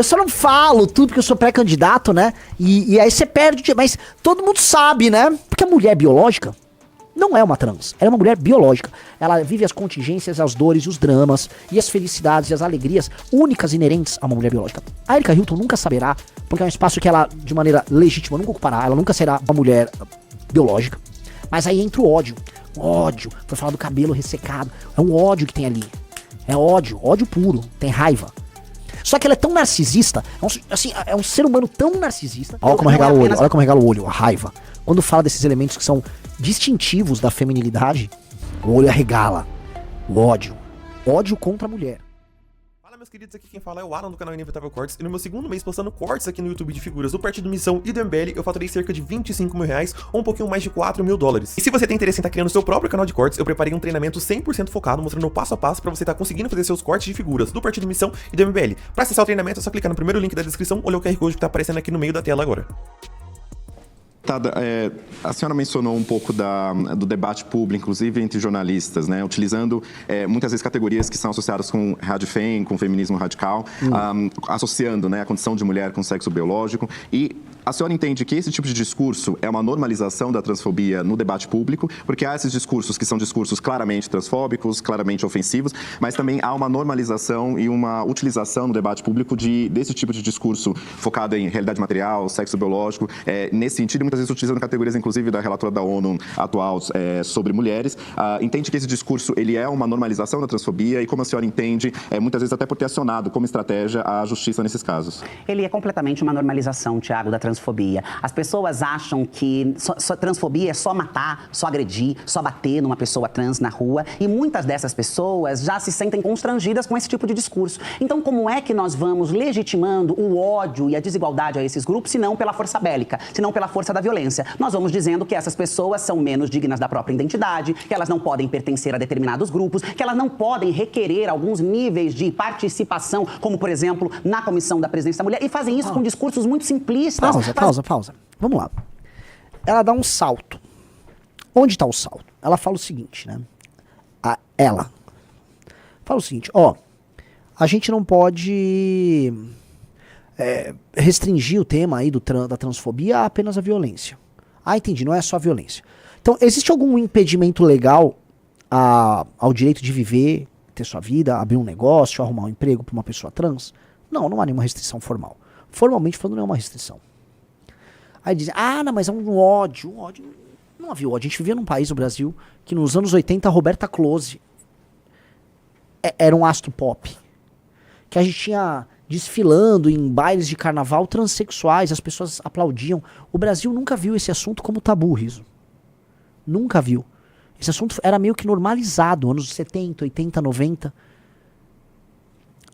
Eu só não falo tudo porque eu sou pré-candidato, né? E aí você perde, mas todo mundo sabe, né? Porque a mulher biológica não é uma trans, ela é uma mulher biológica. Ela vive as contingências, as dores, os dramas e as felicidades e as alegrias únicas inerentes a uma mulher biológica. A Erika Hilton nunca saberá, porque é um espaço que ela, de maneira legítima, nunca ocupará. Ela nunca será uma mulher biológica. Mas aí entra o ódio. O ódio, foi falar do cabelo ressecado. É um ódio que tem ali. É ódio puro, tem raiva. Só que ela é tão narcisista, é um ser humano tão narcisista. Olha como regala o olho, olha como regala o olho, a raiva. Quando fala desses elementos que são distintivos da feminilidade, o olho arregala. O ódio. Ódio contra a mulher. Fala, meus queridos, aqui quem fala é o Alan do canal Inevitável Cortes. E no meu segundo mês postando cortes aqui no YouTube de figuras do Partido Missão e do MBL, eu faturei cerca de 25 mil reais ou um pouquinho mais de 4 mil dólares. E se você tem interesse em estar criando seu próprio canal de cortes, eu preparei um treinamento 100% focado, mostrando o passo a passo pra você estar conseguindo fazer seus cortes de figuras do Partido Missão e do MBL. Pra acessar o treinamento é só clicar no primeiro link da descrição ou no QR Code que tá aparecendo aqui no meio da tela agora. A senhora mencionou um pouco do debate público, inclusive entre jornalistas, né, utilizando muitas vezes categorias que são associadas com radfem, com feminismo radical, associando, né, a condição de mulher com sexo biológico. E a senhora entende que esse tipo de discurso é uma normalização da transfobia no debate público, porque há esses discursos que são discursos claramente transfóbicos, claramente ofensivos, mas também há uma normalização e uma utilização no debate público desse tipo de discurso focado em realidade material, sexo biológico, nesse sentido, muitas vezes utilizando categorias, inclusive, da relatora da ONU atual sobre mulheres. Entende que esse discurso ele é uma normalização da transfobia e como a senhora entende, muitas vezes até por ter acionado como estratégia a justiça nesses casos? Ele é completamente uma normalização, Thiago, da transfobia. As pessoas acham que transfobia é só matar, só agredir, só bater numa pessoa trans na rua e muitas dessas pessoas já se sentem constrangidas com esse tipo de discurso. Então, como é que nós vamos legitimando o ódio e a desigualdade a esses grupos, se não pela força bélica, se não pela força da violência? Nós vamos dizendo que essas pessoas são menos dignas da própria identidade, que elas não podem pertencer a determinados grupos, que elas não podem requerer alguns níveis de participação, como, por exemplo, na comissão da presidência da mulher, e fazem isso com discursos muito simplistas. Pausa. Vamos lá. Ela dá um salto. Onde está o salto? Ela fala o seguinte, né? Ela fala o seguinte, a gente não pode restringir o tema aí da transfobia a apenas a violência. Entendi, não é só a violência. Então, existe algum impedimento legal ao direito de viver, ter sua vida, abrir um negócio, arrumar um emprego para uma pessoa trans? Não há nenhuma restrição formal. Formalmente falando, não é uma restrição. Aí dizem, não, mas é um ódio. Não havia ódio. A gente vivia num país, o Brasil, que nos anos 80 a Roberta Close era um astro pop. Que a gente tinha desfilando em bailes de carnaval transexuais, as pessoas aplaudiam. O Brasil nunca viu esse assunto como tabu, Riso. Nunca viu. Esse assunto era meio que normalizado, anos 70, 80, 90.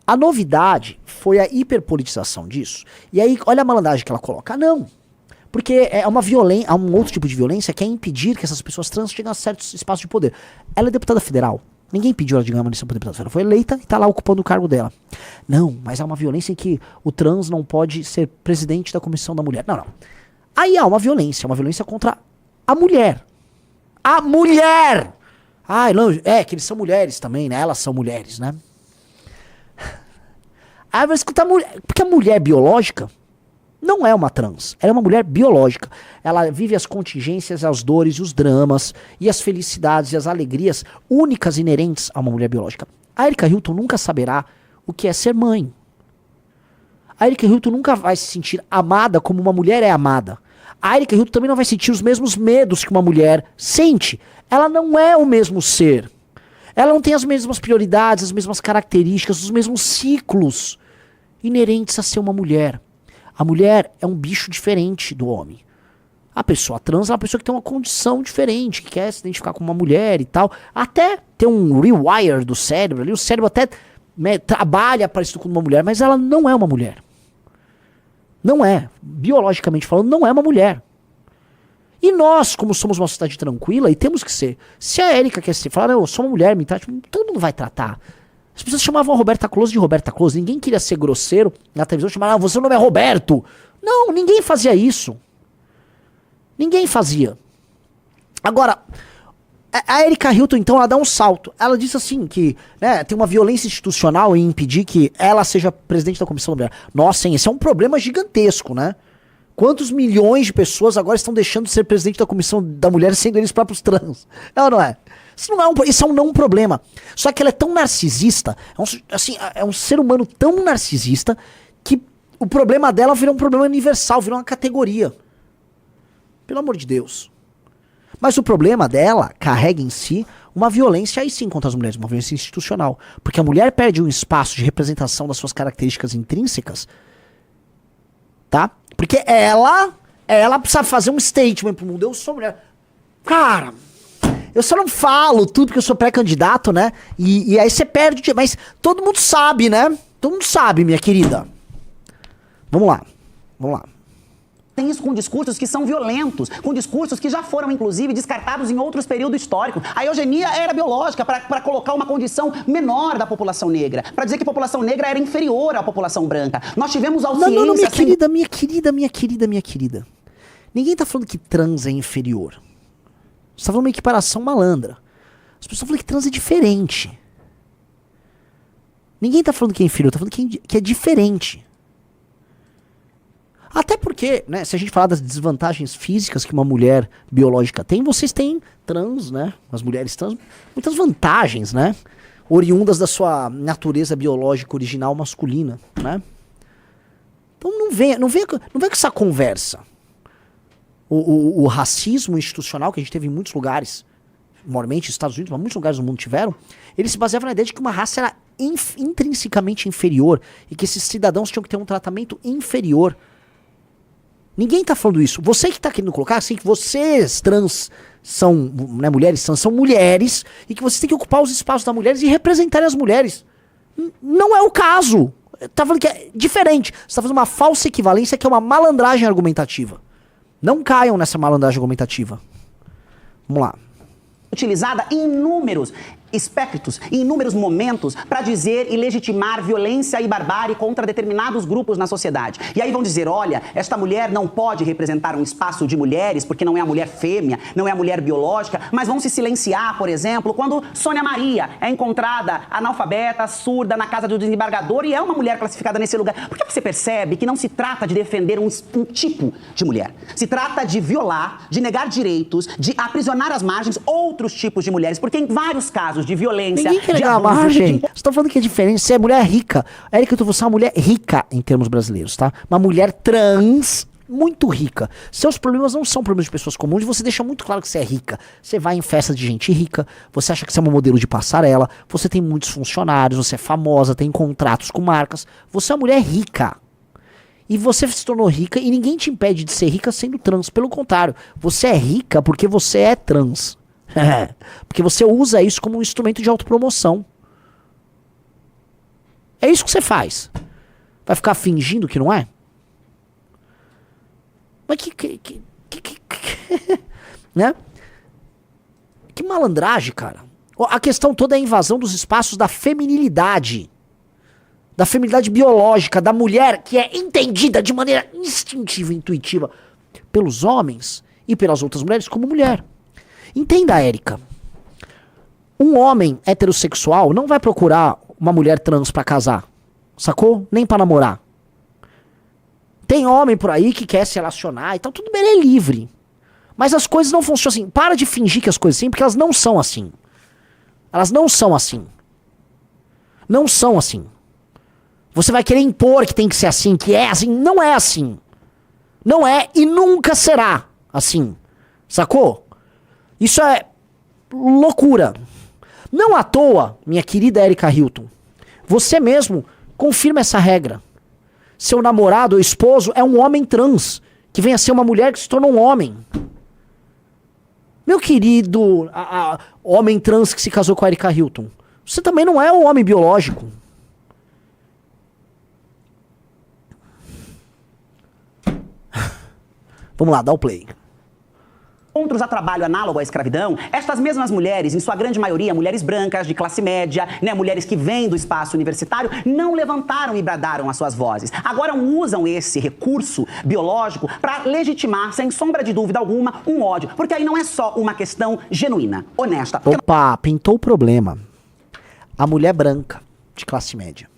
A novidade foi a hiperpolitização disso. E aí, olha a malandragem que ela coloca. Não. Porque é uma violência, há um outro tipo de violência que é impedir que essas pessoas trans cheguem a certos espaços de poder. Ela é deputada federal. Ninguém pediu ela de ganhar uma eleição para deputada federal. Foi eleita e está lá ocupando o cargo dela. Não, mas há uma violência em que o trans não pode ser presidente da comissão da mulher. Não. Aí há uma violência contra a mulher. A mulher! Não, que eles são mulheres também, né? Elas são mulheres, né? Vai escutar a mulher. Porque a mulher biológica não é uma trans, ela é uma mulher biológica. Ela vive as contingências, as dores, os dramas e as felicidades e as alegrias únicas inerentes a uma mulher biológica. A Erika Hilton nunca saberá o que é ser mãe. A Erika Hilton nunca vai se sentir amada como uma mulher é amada. A Erika Hilton também não vai sentir os mesmos medos que uma mulher sente. Ela não é o mesmo ser. Ela não tem as mesmas prioridades, as mesmas características, os mesmos ciclos inerentes a ser uma mulher. A mulher é um bicho diferente do homem. A pessoa trans é uma pessoa que tem uma condição diferente, que quer se identificar com uma mulher e tal. Até ter um rewire do cérebro ali. O cérebro até trabalha parecido com uma mulher, mas ela não é uma mulher. Não é. Biologicamente falando, não é uma mulher. E nós, como somos uma sociedade tranquila, e temos que ser. Se a Erika quer ser, falar, eu sou uma mulher, me trate, todo mundo vai tratar. As pessoas chamavam a Roberta Close de Roberta Close. Ninguém queria ser grosseiro na televisão, chamavam, você não é Roberto. Não, ninguém fazia isso. Ninguém fazia. Agora, A Erika Hilton, então, ela dá um salto. Ela diz assim que, né, tem uma violência institucional em impedir que ela seja presidente da Comissão da Mulher. Nossa, hein, esse é um problema gigantesco, né? Quantos milhões de pessoas agora estão deixando de ser presidente da Comissão da Mulher sendo eles próprios trans? É ou não é? Isso é um não problema. Só que ela é tão narcisista, é um ser humano tão narcisista que o problema dela virou um problema universal, virou uma categoria. Pelo amor de Deus. Mas o problema dela carrega em si uma violência aí sim contra as mulheres, uma violência institucional. Porque a mulher perde um espaço de representação das suas características intrínsecas, tá? Porque ela precisa fazer um statement pro mundo. Eu sou mulher. Cara, eu só não falo tudo porque eu sou pré-candidato, né? E aí você perde. Mas todo mundo sabe, né? Todo mundo sabe, minha querida. Vamos lá. Tem isso com discursos que são violentos, com discursos que já foram, inclusive, descartados em outros períodos históricos. A eugenia era biológica para colocar uma condição menor da população negra, para dizer que a população negra era inferior à população branca. Nós tivemos audiência... Não, minha querida. Ninguém tá falando que trans é inferior. Você tá falando uma equiparação malandra. As pessoas falam que trans é diferente. Ninguém tá falando que é inferior, tá falando que é diferente. Até porque, né, se a gente falar das desvantagens físicas que uma mulher biológica tem, vocês têm trans, né, as mulheres trans, muitas vantagens, né, oriundas da sua natureza biológica original masculina, né. Então não vem com essa conversa. O racismo institucional que a gente teve em muitos lugares, normalmente nos Estados Unidos, mas muitos lugares do mundo tiveram, ele se baseava na ideia de que uma raça era intrinsecamente inferior e que esses cidadãos tinham que ter um tratamento inferior. Ninguém tá falando isso. Você que tá querendo colocar assim, que vocês trans são, né, mulheres trans são mulheres e que vocês têm que ocupar os espaços das mulheres e representarem as mulheres. Não é o caso. Tá falando que é diferente. Você tá fazendo uma falsa equivalência que é uma malandragem argumentativa. Não caiam nessa malandragem argumentativa. Vamos lá. Utilizada em inúmeros espectros, em inúmeros momentos, para dizer e legitimar violência e barbárie contra determinados grupos na sociedade. E aí vão dizer, olha, esta mulher não pode representar um espaço de mulheres, porque não é a mulher fêmea, não é a mulher biológica, mas vão se silenciar, por exemplo, quando Sônia Maria é encontrada analfabeta, surda, na casa do desembargador e é uma mulher classificada nesse lugar. Porque você percebe que não se trata de defender um tipo de mulher. Se trata de violar, de negar direitos, de aprisionar às margens outros tipos de mulheres, porque em vários casos de violência, ninguém quer de negar a abuso, margem. Você tá falando que é diferente. Você é mulher rica. Érica, eu tô falando, você é uma mulher rica em termos brasileiros, tá? Uma mulher trans muito rica. Seus problemas não são problemas de pessoas comuns e você deixa muito claro que você é rica. Você vai em festa de gente rica, você acha que você é uma modelo de passarela, você tem muitos funcionários, você é famosa, tem contratos com marcas. Você é uma mulher rica. E você se tornou rica e ninguém te impede de ser rica sendo trans. Pelo contrário, você é rica porque você é trans. Porque você usa isso como um instrumento de autopromoção. É isso que você faz. Vai ficar fingindo que não é? Mas né? Que malandragem, cara. A questão toda é a invasão dos espaços da feminilidade. Da feminilidade biológica, da mulher que é entendida de maneira instintiva e intuitiva pelos homens e pelas outras mulheres como mulher. Entenda, Érica. Um homem heterossexual não vai procurar uma mulher trans pra casar. Sacou? Nem pra namorar. Tem homem por aí que quer se relacionar e tal. Tudo bem, ele é livre. Mas as coisas não funcionam assim. Para de fingir que as coisas são assim, porque elas não são assim. Elas não são assim. Não são assim. Você vai querer impor que tem que ser assim, que é assim. Não é assim. Não é e nunca será assim. Sacou? Isso é loucura. Não à toa, minha querida Erika Hilton, você mesmo confirma essa regra. Seu namorado ou esposo é um homem trans, que vem a ser uma mulher que se torna um homem. Meu querido homem trans que se casou com a Erika Hilton, você também não é um homem biológico. Vamos lá, dá o play. registros a trabalho análogo à escravidão, estas mesmas mulheres, em sua grande maioria, mulheres brancas, de classe média, né, mulheres que vêm do espaço universitário, não levantaram e bradaram as suas vozes. Agora usam esse recurso biológico para legitimar, sem sombra de dúvida alguma, um ódio. Porque aí não é só uma questão genuína, honesta. Opa, pintou o problema. A mulher branca, de classe média.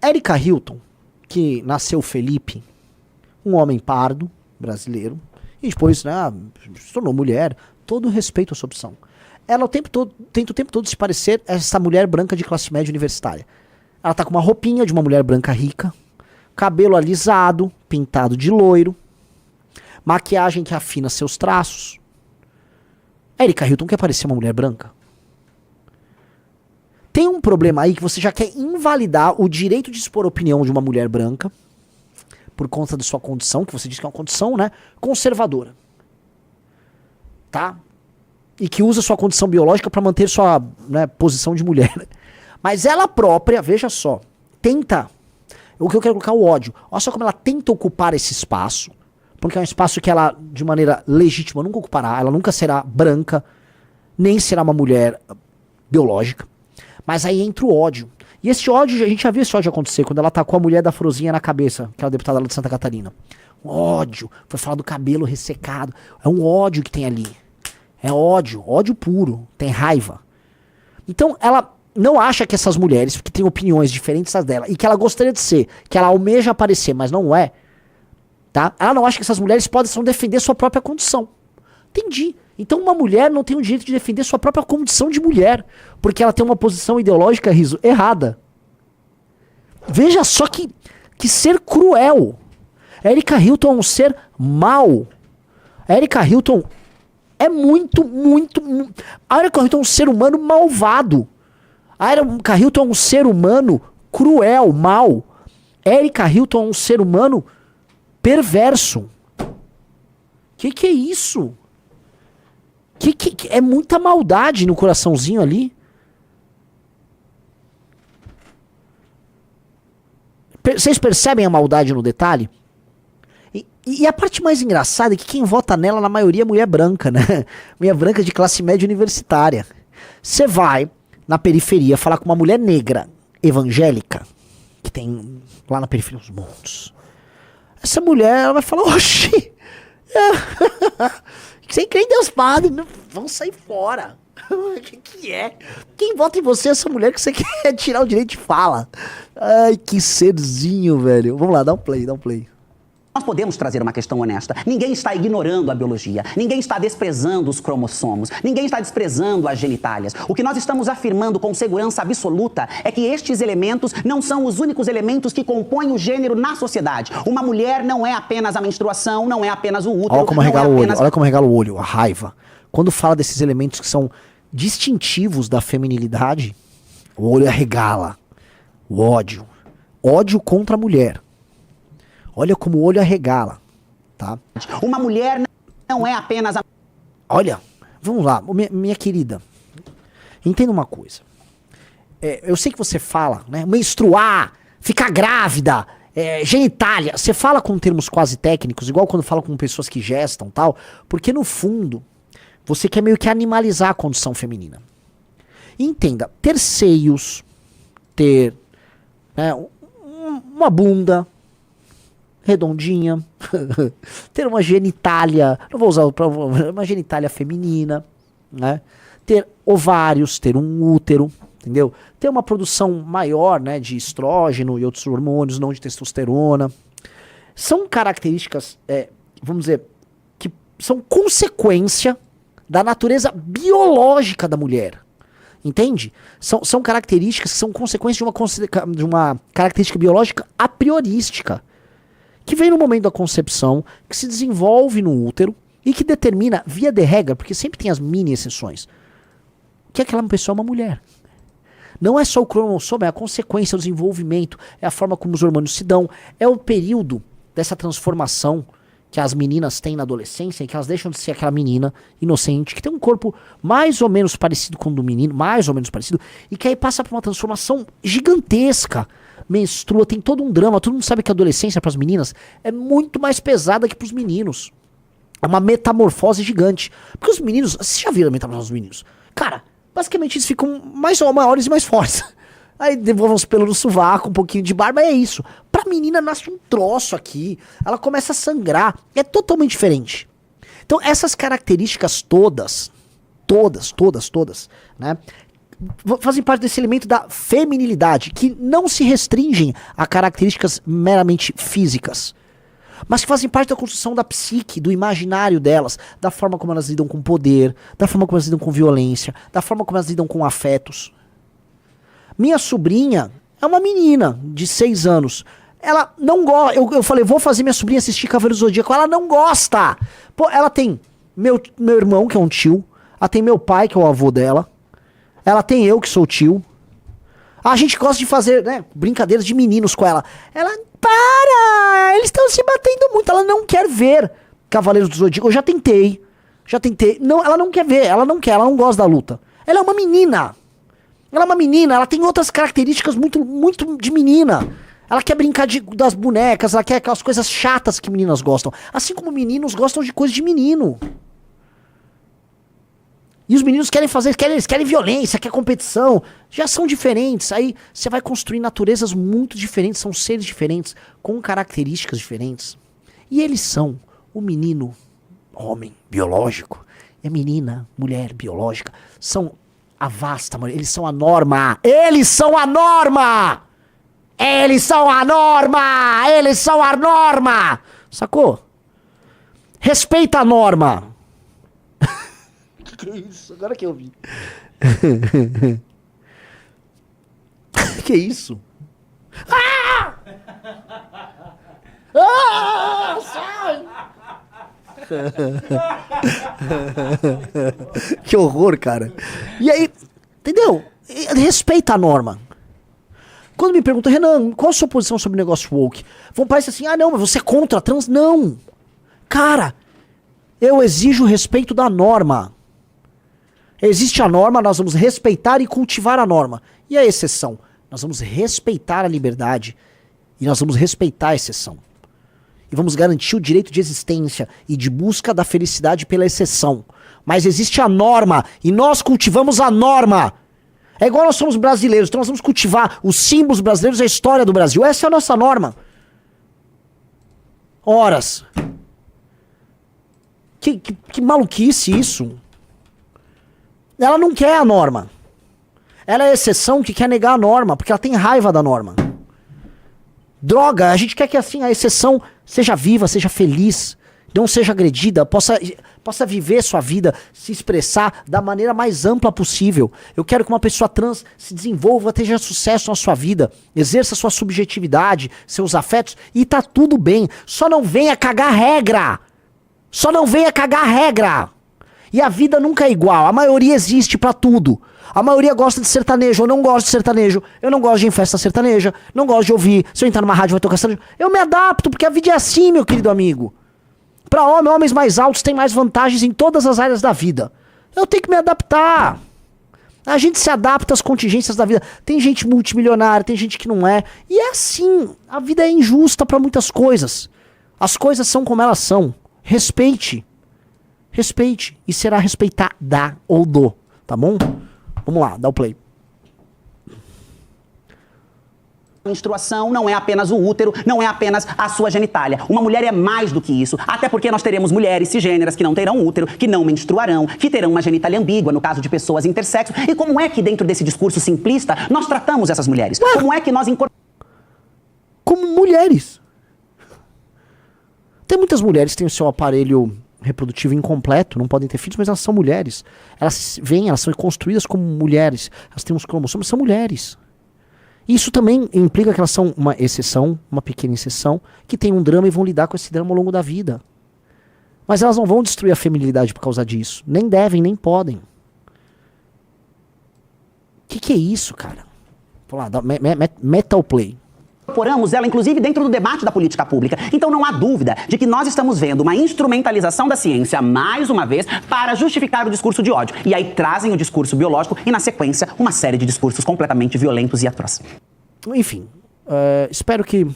Erika Hilton, que nasceu Felipe, um homem pardo, brasileiro, e depois, né, se tornou mulher, todo respeito à sua opção. Ela o tempo todo, tenta o tempo todo se parecer essa mulher branca de classe média universitária. Ela tá com uma roupinha de uma mulher branca rica, cabelo alisado, pintado de loiro, maquiagem que afina seus traços. Erika Hilton quer parecer uma mulher branca? Tem um problema aí que você já quer invalidar o direito de expor a opinião de uma mulher branca por conta de sua condição, que você diz que é uma condição, né, conservadora. Tá? E que usa sua condição biológica para manter sua, né, posição de mulher. Mas ela própria, veja só, tenta, o que eu quero colocar o ódio. Olha só como ela tenta ocupar esse espaço, porque é um espaço que ela, de maneira legítima, nunca ocupará, ela nunca será branca, nem será uma mulher biológica. Mas aí entra o ódio. E esse ódio, a gente já viu esse ódio acontecer quando ela tacou a mulher da Frozinha na cabeça, aquela deputada lá de Santa Catarina. Ódio. Foi falar do cabelo ressecado. É um ódio que tem ali. É ódio. Ódio puro. Tem raiva. Então, ela não acha que essas mulheres, que têm opiniões diferentes das dela, e que ela gostaria de ser, que ela almeja aparecer, mas não é, tá? Ela não acha que essas mulheres possam defender sua própria condição. Entendi. Então uma mulher não tem o direito de defender sua própria condição de mulher, porque ela tem uma posição ideológica, Riso, errada. Veja só que ser cruel. Erika Hilton é um ser mau. Erika Hilton é muito... A Erika Hilton é um ser humano malvado. A Erika Hilton é um ser humano cruel, mau. Erika Hilton é um ser humano perverso. Que é isso? É muita maldade no coraçãozinho ali. Vocês percebem a maldade no detalhe? E a parte mais engraçada é que quem vota nela, na maioria, é mulher branca, né? Mulher branca de classe média universitária. Você vai na periferia falar com uma mulher negra, evangélica, que tem lá na periferia uns montes. Essa mulher, ela vai falar, oxi, você crê em Deus Padre, vão sair fora. O que é? Quem vota em você é essa mulher que você quer tirar o direito de fala? Ai, que serzinho, velho. Vamos lá, dá um play. Nós podemos trazer uma questão honesta. Ninguém está ignorando a biologia. Ninguém está desprezando os cromossomos. Ninguém está desprezando as genitálias. O que nós estamos afirmando com segurança absoluta é que estes elementos não são os únicos elementos que compõem o gênero na sociedade. Uma mulher não é apenas a menstruação, não é apenas o útero. Olha como regala o olho, olha como regala o olho, a raiva. Quando fala desses elementos que são distintivos da feminilidade, o olho arregala. O ódio. Ódio contra a mulher. Olha como o olho arregala, tá? Uma mulher não é apenas a... Olha, vamos lá, minha querida. Entenda uma coisa. Eu sei que você fala, né? Menstruar, ficar grávida, genitália. Você fala com termos quase técnicos, igual quando fala com pessoas que gestam e tal, porque no fundo, você quer meio que animalizar a condição feminina. E entenda, ter seios, ter, né, uma bunda redondinha, ter uma genitália, não vou usar uma genitália feminina, né? Ter ovários, ter um útero, entendeu? Ter uma produção maior, né, de estrógeno e outros hormônios, não de testosterona. São características, vamos dizer, que são consequência da natureza biológica da mulher. Entende? São características que são consequência de uma característica biológica a priorística, que vem no momento da concepção, que se desenvolve no útero e que determina, via de regra, porque sempre tem as mini exceções, que aquela pessoa é uma mulher. Não é só o cromossomo, é a consequência, o desenvolvimento, é a forma como os hormônios se dão, é o período dessa transformação que as meninas têm na adolescência e que elas deixam de ser aquela menina inocente, que tem um corpo mais ou menos parecido com o do menino, mais ou menos parecido, e que aí passa por uma transformação gigantesca. Menstrua, tem todo um drama. Todo mundo sabe que a adolescência para as meninas é muito mais pesada que para os meninos. É uma metamorfose gigante. Porque os meninos, vocês já viram a metamorfose dos meninos? Cara, basicamente eles ficam maiores e mais fortes. Aí devolvam os pelos no sovaco, um pouquinho de barba, é isso. Pra menina nasce um troço aqui, ela começa a sangrar, é totalmente diferente. Então essas características todas, né, fazem parte desse elemento da feminilidade, que não se restringem a características meramente físicas, mas que fazem parte da construção da psique, do imaginário delas, da forma como elas lidam com poder, da forma como elas lidam com violência, da forma como elas lidam com afetos. Minha sobrinha é uma menina de 6 anos. Ela não gosta. Eu falei, vou fazer minha sobrinha assistir Cavaleiro do Zodíaco. Ela não gosta. Pô, ela tem meu irmão, que é um tio. Ela tem meu pai, que é o avô dela. Ela tem eu, que sou o tio. A gente gosta de fazer, né, brincadeiras de meninos com ela. Ela, para! Eles estão se batendo muito. Ela não quer ver Cavaleiros do Zodíaco. Eu já tentei. Não, ela não quer ver. Ela não gosta da luta. Ela é uma menina. Ela tem outras características muito de menina. Ela quer brincar das bonecas, ela quer aquelas coisas chatas que meninas gostam. Assim como meninos gostam de coisas de menino. E os meninos eles querem violência, querem competição. Já são diferentes. Aí você vai construir naturezas muito diferentes, são seres diferentes, com características diferentes. E eles são o menino, homem, biológico, e a menina, mulher, biológica. São a vasta maioria. Eles são a norma. Eles são a norma! Eles são a norma! Eles são a norma! Sacou? Respeita a norma. Que isso? Agora que eu vi. Que isso? Ah! Ah! Sai! Que horror, cara. E aí, entendeu? Respeita a norma. Quando me perguntam, Renan, qual a sua posição sobre o negócio woke? Vão parecer assim, ah não, mas você é contra a trans? Não. Cara, eu exijo o respeito da norma. Existe a norma, nós vamos respeitar e cultivar a norma. E a exceção? Nós vamos respeitar a liberdade e nós vamos respeitar a exceção. E vamos garantir o direito de existência e de busca da felicidade pela exceção. Mas existe a norma e nós cultivamos a norma. É igual nós somos brasileiros, então nós vamos cultivar os símbolos brasileiros e a história do Brasil. Essa é a nossa norma. Horas. Que maluquice isso. Ela não quer a norma. Ela é a exceção que quer negar a norma, porque ela tem raiva da norma. Droga, a gente quer que assim a exceção seja viva, seja feliz, não seja agredida, possa viver sua vida, se expressar da maneira mais ampla possível. Eu quero que uma pessoa trans se desenvolva, tenha sucesso na sua vida, exerça sua subjetividade, seus afetos, e tá tudo bem. Só não venha cagar regra. Só não venha cagar regra. E a vida nunca é igual, a maioria existe pra tudo. A maioria gosta de sertanejo, eu não gosto de sertanejo. Eu não gosto de ir em festa sertaneja, não gosto de ouvir. Se eu entrar numa rádio vai tocar sertanejo. Eu me adapto, porque a vida é assim, meu querido amigo. Pra homens mais altos têm mais vantagens em todas as áreas da vida. Eu tenho que me adaptar. A gente se adapta às contingências da vida. Tem gente multimilionária, tem gente que não é. E é assim, a vida é injusta pra muitas coisas. As coisas são como elas são. Respeite. Respeite. E será respeitada ou do. Tá bom? Vamos lá, dá o play. Menstruação não é apenas o útero, não é apenas a sua genitália. Uma mulher é mais do que isso. Até porque nós teremos mulheres cisgêneras que não terão útero, que não menstruarão, que terão uma genitália ambígua, no caso de pessoas intersexo. E como é que dentro desse discurso simplista nós tratamos essas mulheres? Como é que nós incorporamos... Como mulheres. Tem muitas mulheres que têm o seu aparelho reprodutivo incompleto, não podem ter filhos, mas elas são mulheres. Elas são construídas como mulheres. Elas têm uns cromossomos, são mulheres. Isso também implica que elas são uma exceção, uma pequena exceção, que tem um drama e vão lidar com esse drama ao longo da vida. Mas elas não vão destruir a feminilidade por causa disso. Nem devem, nem podem. Que é isso, cara? Vamos lá, metal play. Incorporamos ela, inclusive, dentro do debate da política pública. Então não há dúvida de que nós estamos vendo uma instrumentalização da ciência, mais uma vez, para justificar o discurso de ódio. E aí trazem o discurso biológico e, na sequência, uma série de discursos completamente violentos e atrozes. Enfim, espero que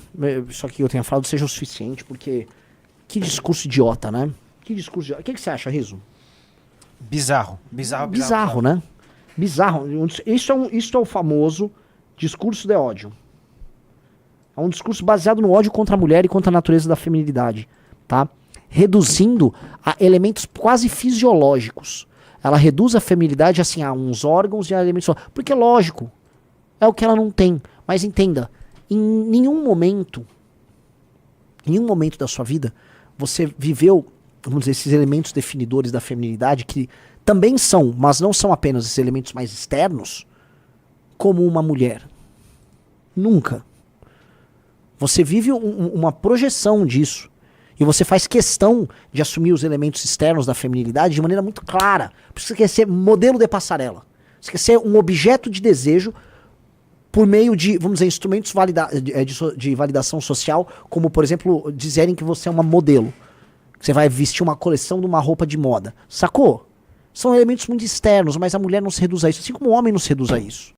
isso aqui que eu tenha falado seja o suficiente, porque que discurso idiota, né? Que discurso? O que você acha, Riso? Bizarro, Né? Bizarro. Isso é o famoso discurso de ódio. É um discurso baseado no ódio contra a mulher e contra a natureza da feminilidade, tá? Reduzindo a elementos quase fisiológicos. Ela reduz a feminilidade assim a uns órgãos e a elementos... Porque, lógico, é o que ela não tem. Mas entenda, em nenhum momento da sua vida, você viveu, vamos dizer, esses elementos definidores da feminilidade, que também são, mas não são apenas esses elementos mais externos, como uma mulher. Nunca. Você vive uma projeção disso. E você faz questão de assumir os elementos externos da feminilidade de maneira muito clara. Porque você quer ser modelo de passarela. Você quer ser um objeto de desejo por meio de, vamos dizer, instrumentos de validação social, como, por exemplo, dizerem que você é uma modelo. Que você vai vestir uma coleção de uma roupa de moda. Sacou? São elementos muito externos, mas a mulher não se reduz a isso. Assim como o homem não se reduz a isso.